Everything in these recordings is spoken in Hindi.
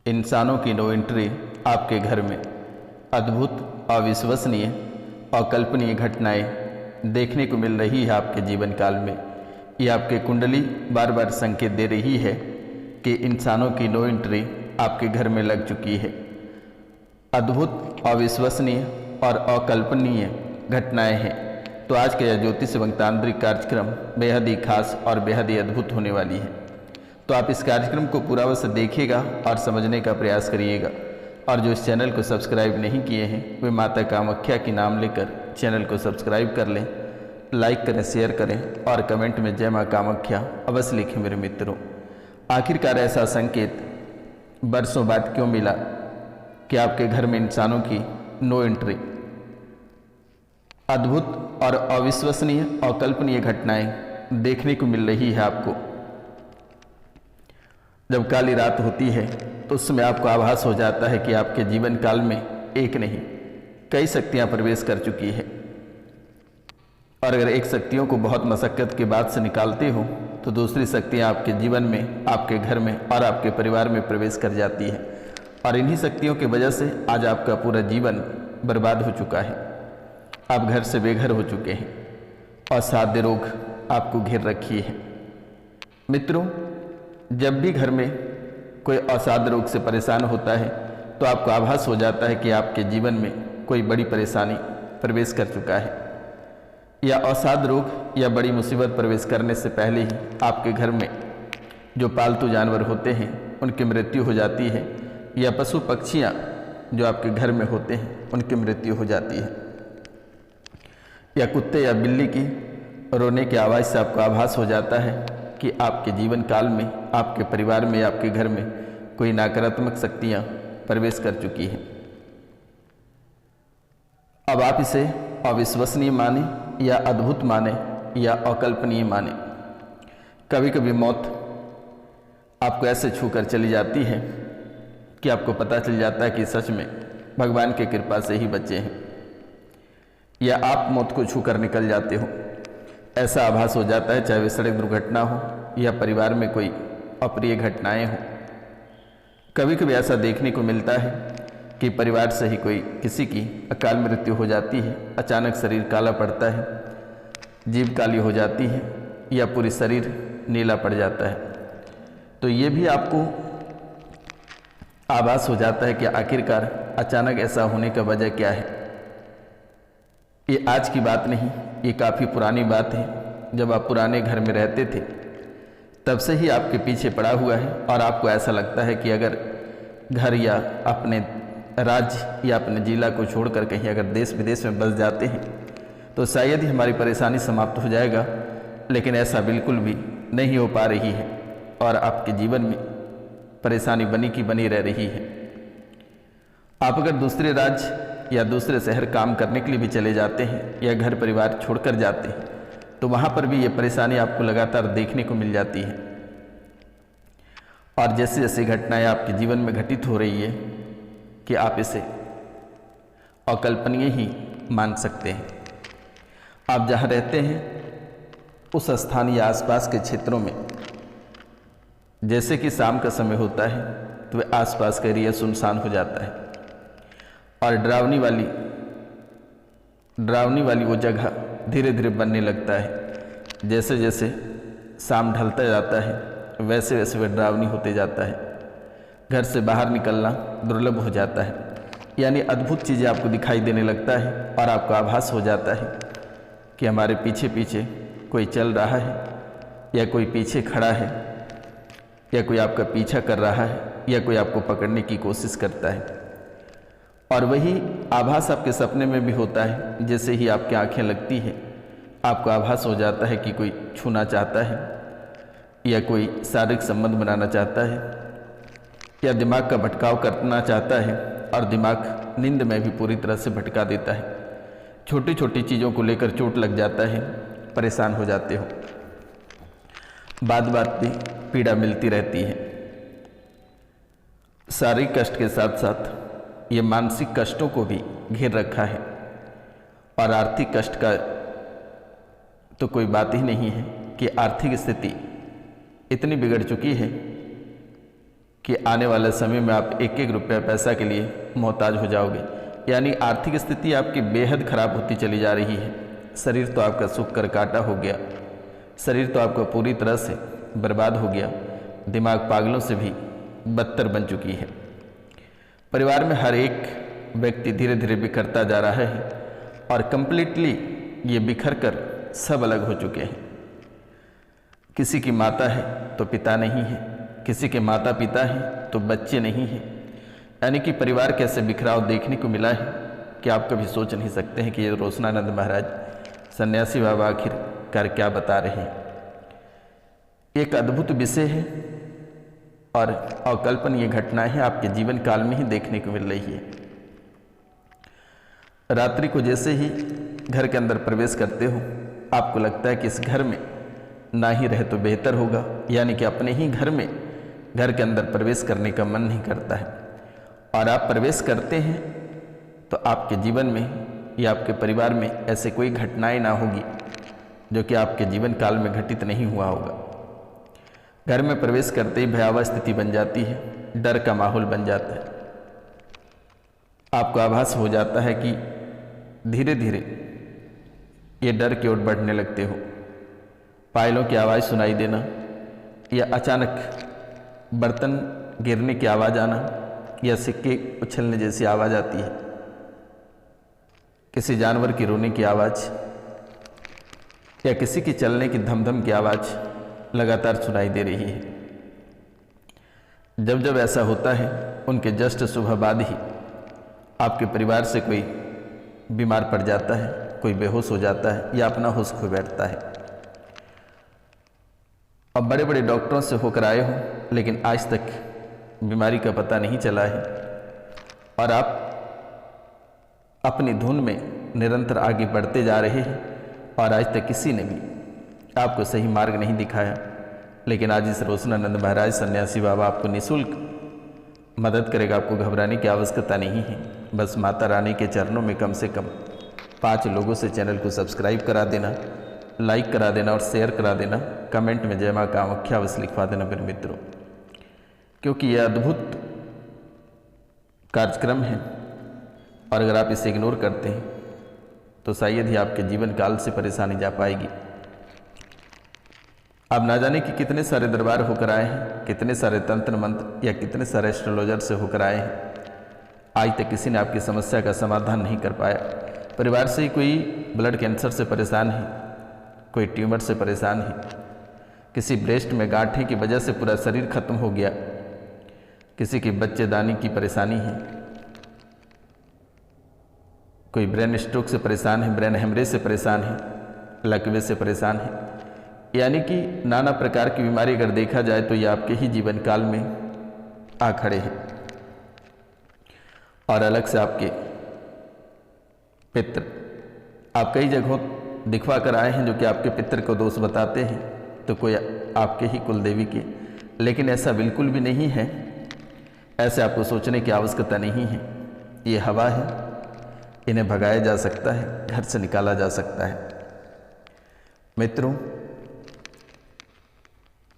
इंसानों की नो एंट्री आपके घर में। अद्भुत, अविश्वसनीय, अकल्पनीय घटनाएं देखने को मिल रही है आपके जीवन काल में। ये आपके कुंडली बार बार संकेत दे रही है कि इंसानों की नो एंट्री आपके घर में लग चुकी है। अद्भुत, अविश्वसनीय और अकल्पनीय घटनाएं हैं। तो आज का यह ज्योतिष एवं तांत्रिक कार्यक्रम बेहद ही खास और बेहद ही अद्भुत होने वाली है। तो आप इस कार्यक्रम को पूरा अवश्य देखिएगा और समझने का प्रयास करिएगा। और जो इस चैनल को सब्सक्राइब नहीं किए हैं वे माता कामाख्या के नाम लेकर चैनल को सब्सक्राइब कर लें, लाइक करें, शेयर करें और कमेंट में जय माँ कामाख्या अवश्य लिखें मेरे मित्रों। आखिरकार ऐसा संकेत बरसों बाद क्यों मिला कि आपके घर में इंसानों की नो एंट्री। अद्भुत और अविश्वसनीय अकल्पनीय घटनाएं देखने को मिल रही है आपको। जब काली रात होती है तो उसमें आपको आभास हो जाता है कि आपके जीवन काल में एक नहीं कई शक्तियां प्रवेश कर चुकी है। और अगर एक शक्तियों को बहुत मशक्कत के बाद से निकालते हो तो दूसरी शक्तियां आपके जीवन में, आपके घर में और आपके परिवार में प्रवेश कर जाती है। और इन्हीं शक्तियों की वजह से आज आपका पूरा जीवन बर्बाद हो चुका है। आप घर से बेघर हो चुके हैं। असाध्य रोग आपको घेर रखी है। मित्रों, जब भी घर में कोई असाध्य रोग से परेशान होता है तो आपको आभास हो जाता है कि आपके जीवन में कोई बड़ी परेशानी प्रवेश कर चुका है, या असाध्य रोग या बड़ी मुसीबत प्रवेश करने से पहले ही आपके घर में जो पालतू जानवर होते हैं उनकी मृत्यु हो जाती है, या पशु पक्षियाँ जो आपके घर में होते हैं उनकी मृत्यु हो जाती है, या कुत्ते या बिल्ली की रोने की आवाज़ से आपको आभास हो जाता है कि आपके जीवन काल में, आपके परिवार में, आपके घर में कोई नकारात्मक शक्तियाँ प्रवेश कर चुकी हैं। अब आप इसे अविश्वसनीय माने या अद्भुत माने या अकल्पनीय माने। कभी कभी मौत आपको ऐसे छू कर चली जाती है कि आपको पता चल जाता है कि सच में भगवान की कृपा से ही बचे हैं, या आप मौत को छू कर निकल जाते हो। ऐसा आभास हो जाता है, चाहे वे सड़क दुर्घटना हो या परिवार में कोई अप्रिय घटनाएं हो। कभी कभी ऐसा देखने को मिलता है कि परिवार से ही कोई किसी की अकाल मृत्यु हो जाती है, अचानक शरीर काला पड़ता है, जीभ काली हो जाती है या पूरी शरीर नीला पड़ जाता है। तो ये भी आपको आभास हो जाता है कि आखिरकार अचानक ऐसा होने का वजह क्या है। ये आज की बात नहीं, ये काफ़ी पुरानी बात है। जब आप पुराने घर में रहते थे तब से ही आपके पीछे पड़ा हुआ है। और आपको ऐसा लगता है कि अगर घर या अपने राज्य या अपने जिला को छोड़कर कहीं अगर देश विदेश में बस जाते हैं तो शायद ही हमारी परेशानी समाप्त हो जाएगा, लेकिन ऐसा बिल्कुल भी नहीं हो पा रही है और आपके जीवन में परेशानी बनी की बनी रह रही है। आप अगर दूसरे राज्य या दूसरे शहर काम करने के लिए भी चले जाते हैं या घर परिवार छोड़कर जाते हैं तो वहाँ पर भी ये परेशानी आपको लगातार देखने को मिल जाती है। और जैसे जैसे घटनाएं आपके जीवन में घटित हो रही है कि आप इसे अकल्पनीय ही मान सकते हैं। आप जहाँ रहते हैं उस स्थान या आसपास के क्षेत्रों में जैसे कि शाम का समय होता है तो वह आसपास का एरिया सुनसान हो जाता है और डरावनी वाली वो जगह धीरे धीरे बनने लगता है। जैसे जैसे शाम ढलता जाता है वैसे वैसे वह डरावनी होते जाता है। घर से बाहर निकलना दुर्लभ हो जाता है, यानी अद्भुत चीज़ें आपको दिखाई देने लगता है और आपको आभास हो जाता है कि हमारे पीछे पीछे कोई चल रहा है, या कोई पीछे खड़ा है, या कोई आपका पीछा कर रहा है, या कोई आपको पकड़ने की कोशिश करता है। और वही आभास आपके सपने में भी होता है। जैसे ही आपकी आंखें लगती हैं आपको आभास हो जाता है कि कोई छूना चाहता है, या कोई शारीरिक संबंध बनाना चाहता है, या दिमाग का भटकाव करना चाहता है। और दिमाग नींद में भी पूरी तरह से भटका देता है। छोटी छोटी चीज़ों को लेकर चोट लग जाता है, परेशान हो जाते हो, बात बात पे पीड़ा मिलती रहती है। शारीरिक कष्ट के साथ साथ ये मानसिक कष्टों को भी घेर रखा है। और आर्थिक कष्ट का तो कोई बात ही नहीं है कि आर्थिक स्थिति इतनी बिगड़ चुकी है कि आने वाले समय में आप एक एक रुपया पैसा के लिए मोहताज हो जाओगे, यानी आर्थिक स्थिति आपकी बेहद खराब होती चली जा रही है। शरीर तो आपका सूख कर काटा हो गया, शरीर तो आपका पूरी तरह से बर्बाद हो गया, दिमाग पागलों से भी बदतर बन चुकी है। परिवार में हर एक व्यक्ति धीरे धीरे बिखरता जा रहा है और कंप्लीटली ये बिखर कर सब अलग हो चुके हैं। किसी की माता है तो पिता नहीं है, किसी के माता पिता हैं तो बच्चे नहीं हैं, यानी कि परिवार कैसे बिखराव देखने को मिला है कि आप कभी सोच नहीं सकते हैं कि ये रोशनानंद महाराज सन्यासी बाबा आखिर कर क्या बता रहे हैं। एक अद्भुत विषय है और अकल्पनीय घटनाएं आपके जीवन काल में ही देखने को मिल रही है। रात्रि को जैसे ही घर के अंदर प्रवेश करते हो, आपको लगता है कि इस घर में ना ही रहे तो बेहतर होगा, यानी कि अपने ही घर में घर के अंदर प्रवेश करने का मन नहीं करता है। और आप प्रवेश करते हैं तो आपके जीवन में या आपके परिवार में ऐसे कोई घटनाएं ना होगी जो कि आपके जीवन काल में घटित नहीं हुआ होगा। घर में प्रवेश करते ही भयावह स्थिति बन जाती है, डर का माहौल बन जाता है। आपको आभास हो जाता है कि धीरे धीरे ये डर की ओर बढ़ने लगते हो। पायलों की आवाज़ सुनाई देना या अचानक बर्तन गिरने की आवाज़ आना या सिक्के उछलने जैसी आवाज़ आती है, किसी जानवर की रोने की आवाज़ या किसी की चलने की धमधम की आवाज़ लगातार सुनाई दे रही है। जब जब ऐसा होता है, उनके जस्ट सुबह बाद ही आपके परिवार से कोई बीमार पड़ जाता है, कोई बेहोश हो जाता है या अपना होश खो बैठता है। अब बड़े बड़े डॉक्टरों से होकर आए हो, लेकिन आज तक बीमारी का पता नहीं चला है और आप अपनी धुन में निरंतर आगे बढ़ते जा रहे हैं और आज तक किसी ने भी आपको सही मार्ग नहीं दिखाया। लेकिन आज इस रोशनानंद महाराज सन्यासी बाबा आपको निःशुल्क मदद करेगा। आपको घबराने की आवश्यकता नहीं है। बस माता रानी के चरणों में कम से कम 5 लोगों से चैनल को सब्सक्राइब करा देना, लाइक करा देना और शेयर करा देना। कमेंट में जय मां कामाख्या अवश्य लिखवा देना मेरे मित्रों, क्योंकि यह अद्भुत कार्यक्रम है और अगर आप इसे इग्नोर करते हैं तो शायद ही आपके जीवन काल से परेशानी जा पाएगी। आप ना जाने कि कितने सारे दरबार होकर आए हैं, कितने सारे तंत्र मंत्र या कितने सारे एस्ट्रोलॉजर से होकर आए हैं, आज तक किसी ने आपकी समस्या का समाधान नहीं कर पाया। परिवार से ही कोई ब्लड कैंसर से परेशान है, कोई ट्यूमर से परेशान है, किसी ब्रेस्ट में गांठ की वजह से पूरा शरीर खत्म हो गया, किसी की बच्चेदानी की परेशानी है, कोई ब्रेन स्ट्रोक से परेशान है, ब्रेन हेमरेज से परेशान है, लकवे से परेशान है, यानी कि नाना प्रकार की बीमारी अगर देखा जाए तो ये आपके ही जीवन काल में आ खड़े हैं। और अलग से आपके पितृ आप कई जगहों दिखवा कर आए हैं जो कि आपके पितृ को दोष बताते हैं, तो कोई आपके ही कुल देवी के, लेकिन ऐसा बिल्कुल भी नहीं है। ऐसे आपको सोचने की आवश्यकता नहीं है। ये हवा है, इन्हें भगाया जा सकता है, घर से निकाला जा सकता है। मित्रों,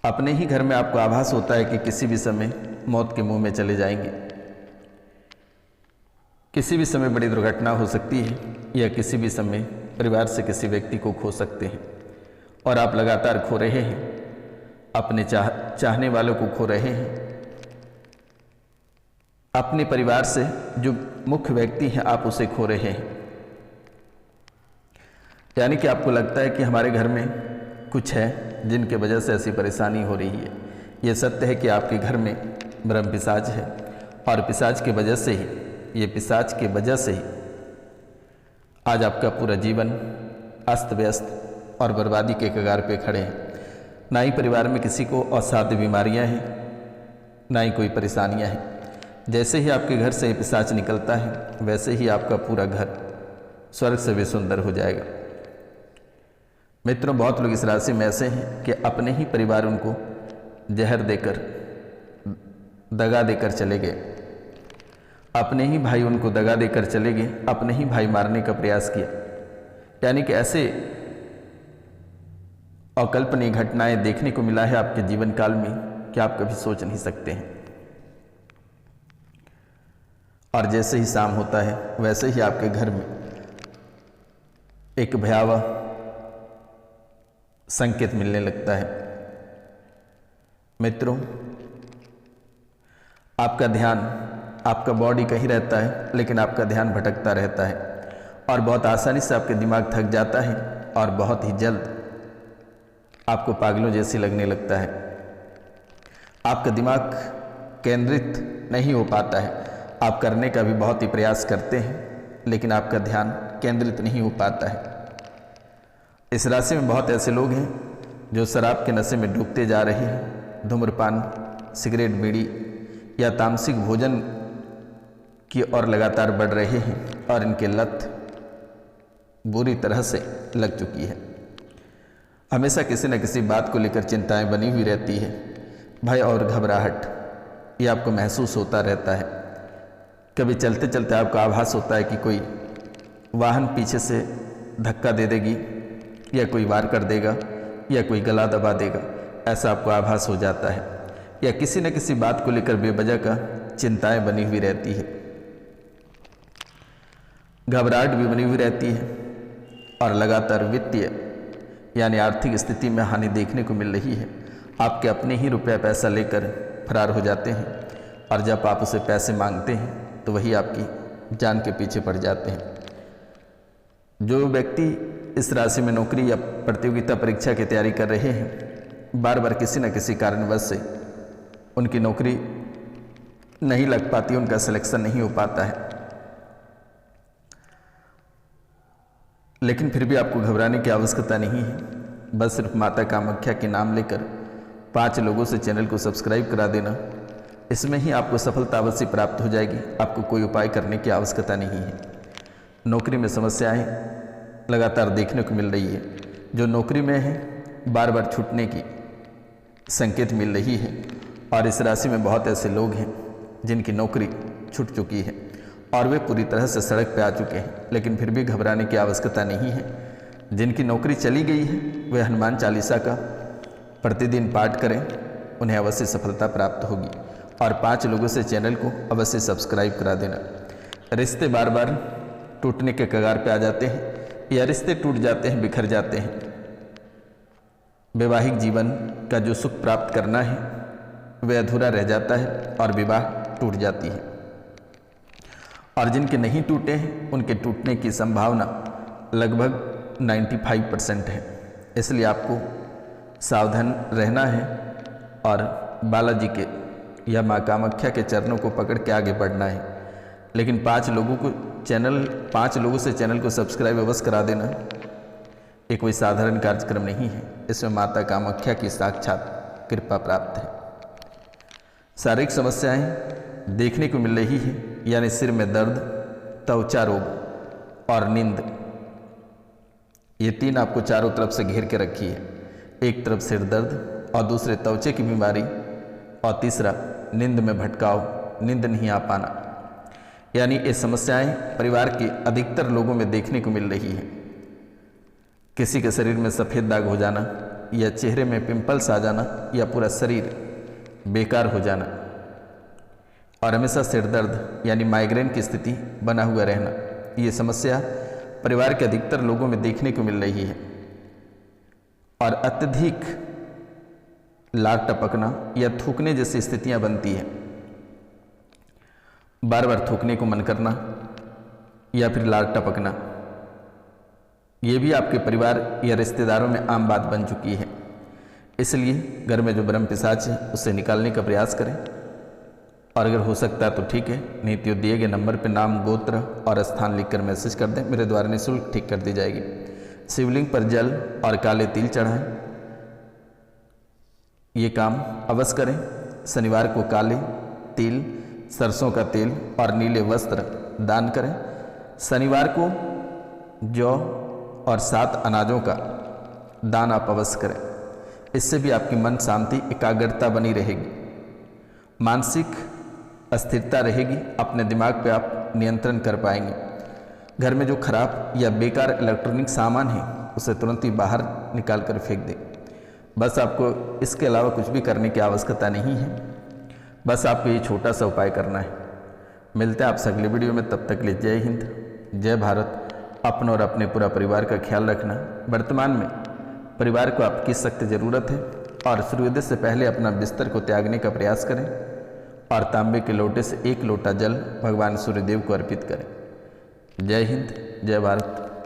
अपने ही घर में आपको आभास होता है कि किसी भी समय मौत के मुंह में चले जाएंगे, किसी भी समय बड़ी दुर्घटना हो सकती है या किसी भी समय परिवार से किसी व्यक्ति को खो सकते हैं और आप लगातार खो रहे हैं, अपने चाहने वालों को खो रहे हैं। अपने परिवार से जो मुख्य व्यक्ति हैं आप उसे खो रहे हैं, यानी कि आपको लगता है कि हमारे घर में कुछ है जिनके वजह से ऐसी परेशानी हो रही है। ये सत्य है कि आपके घर में ब्रह्म पिशाच है और पिशाच की वजह से ही, ये पिशाच की वजह से ही आज आपका पूरा जीवन अस्त व्यस्त और बर्बादी के कगार पे खड़े हैं। ना ही परिवार में किसी को असाध्य बीमारियां हैं, ना ही कोई परेशानियां हैं। जैसे ही आपके घर से पिशाच निकलता है वैसे ही आपका पूरा घर स्वर्ग से भी सुंदर हो जाएगा। मित्रों, बहुत लोग इस राशि में ऐसे हैं कि अपने ही परिवार उनको जहर देकर, दगा देकर चले गए, अपने ही भाई उनको दगा देकर चले गए, अपने ही भाई मारने का प्रयास किया। यानी कि ऐसे अकल्पनीय घटनाएं देखने को मिला है आपके जीवन काल में कि आप कभी सोच नहीं सकते हैं। और जैसे ही शाम होता है वैसे ही आपके घर में एक भयावह संकेत मिलने लगता है। मित्रों, आपका ध्यान, आपका बॉडी कहीं रहता है लेकिन आपका ध्यान भटकता रहता है और बहुत आसानी से आपके दिमाग थक जाता है और बहुत ही जल्द आपको पागलों जैसी लगने लगता है। आपका दिमाग केंद्रित नहीं हो पाता है। आप करने का भी बहुत ही प्रयास करते हैं लेकिन आपका ध्यान केंद्रित नहीं हो पाता है। इस राशि में बहुत ऐसे लोग हैं जो शराब के नशे में डूबते जा रहे हैं, धूम्रपान, सिगरेट, बीड़ी या तामसिक भोजन की ओर लगातार बढ़ रहे हैं और इनके लत बुरी तरह से लग चुकी है। हमेशा किसी न किसी बात को लेकर चिंताएं बनी हुई रहती है। भय और घबराहट ये आपको महसूस होता रहता है। कभी चलते चलते आपको आभास होता है कि कोई वाहन पीछे से धक्का दे देगी या कोई वार कर देगा या कोई गला दबा देगा, ऐसा आपको आभास हो जाता है। या किसी न किसी बात को लेकर बेवजह का चिंताएं बनी हुई रहती है, घबराहट भी बनी हुई रहती है और लगातार वित्तीय यानी आर्थिक स्थिति में हानि देखने को मिल रही है। आपके अपने ही रुपया पैसा लेकर फरार हो जाते हैं और जब आप उसे पैसे मांगते हैं तो वही आपकी जान के पीछे पड़ जाते हैं। जो व्यक्ति इस राशि में नौकरी या प्रतियोगिता परीक्षा की तैयारी कर रहे हैं, बार बार किसी न किसी कारणवश से उनकी नौकरी नहीं लग पाती, उनका सिलेक्शन नहीं हो पाता है, लेकिन फिर भी आपको घबराने की आवश्यकता नहीं है। बस सिर्फ माता कामाख्या के नाम लेकर 5 लोगों से चैनल को सब्सक्राइब करा देना, इसमें ही आपको सफलता अवश्य प्राप्त हो जाएगी। आपको कोई उपाय करने की आवश्यकता नहीं है। नौकरी में समस्याएं लगातार देखने को मिल रही है। जो नौकरी में है बार बार छूटने की संकेत मिल रही है और इस राशि में बहुत ऐसे लोग हैं जिनकी नौकरी छूट चुकी है और वे पूरी तरह से सड़क पर आ चुके हैं, लेकिन फिर भी घबराने की आवश्यकता नहीं है। जिनकी नौकरी चली गई है वे हनुमान चालीसा का प्रतिदिन पाठ करें, उन्हें अवश्य सफलता प्राप्त होगी। और 5 लोगों से चैनल को अवश्य सब्सक्राइब करा देना। रिश्ते बार बार टूटने के कगार पे आ जाते हैं या रिश्ते टूट जाते हैं, बिखर जाते हैं। वैवाहिक जीवन का जो सुख प्राप्त करना है वह अधूरा रह जाता है और विवाह टूट जाती है। और जिनके नहीं टूटे हैं उनके टूटने की संभावना लगभग 95% है। इसलिए आपको सावधान रहना है और बालाजी के या माँ कामाख्या के चरणों को पकड़ के आगे बढ़ना है। लेकिन 5 लोगों से चैनल को सब्सक्राइब अवश्य करा देना। ये कोई साधारण कार्यक्रम नहीं है, इसमें माता कामाख्या की साक्षात कृपा प्राप्त है। शारीरिक समस्याएं देखने को मिल रही है, यानी सिर में दर्द, त्वचा रोग और नींद, ये 3 आपको चारों तरफ से घेर के रखी है। एक तरफ सिर दर्द और दूसरे त्वचे की बीमारी और तीसरा नींद में भटकाव, नींद नहीं आ पाना। यानी ये समस्याएं परिवार के अधिकतर लोगों में देखने को मिल रही है। किसी के शरीर में सफ़ेद दाग हो जाना या चेहरे में पिंपल्स आ जाना या पूरा शरीर बेकार हो जाना और हमेशा सिर दर्द यानी माइग्रेन की स्थिति बना हुआ रहना, ये समस्या परिवार के अधिकतर लोगों में देखने को मिल रही है। और अत्यधिक लार टपकना या थूकने जैसी स्थितियां बनती है। बार बार थूकने को मन करना या फिर लार टपकना, ये भी आपके परिवार या रिश्तेदारों में आम बात बन चुकी है। इसलिए घर में जो ब्रह्म पिशाच है उसे निकालने का प्रयास करें और अगर हो सकता है तो ठीक है, नहीं तो दिए गए नंबर पर नाम, गोत्र और स्थान लिखकर मैसेज कर दें, मेरे द्वारा निःशुल्क ठीक कर दी जाएगी। शिवलिंग पर जल और काले तिल चढ़ाएं, ये काम अवश्य करें। शनिवार को काले तिल, सरसों का तेल और नीले वस्त्र दान करें। शनिवार को जौ और 7 अनाजों का दान आप अवश्य करें। इससे भी आपकी मन शांति, एकाग्रता बनी रहेगी, मानसिक अस्थिरता रहेगी, अपने दिमाग पे आप नियंत्रण कर पाएंगे। घर में जो खराब या बेकार इलेक्ट्रॉनिक सामान है उसे तुरंत ही बाहर निकाल कर फेंक दें। बस आपको इसके अलावा कुछ भी करने की आवश्यकता नहीं है। बस आपको ये छोटा सा उपाय करना है। मिलते हैं आपसे अगली वीडियो में, तब तक के लिए जय हिंद, जय भारत। अपनों और अपने पूरा परिवार का ख्याल रखना। वर्तमान में परिवार को आपकी सख्त ज़रूरत है और सूर्योदय से पहले अपना बिस्तर को त्यागने का प्रयास करें और तांबे के लोटे से 1 लोटा जल भगवान सूर्यदेव को अर्पित करें। जय हिंद, जय भारत।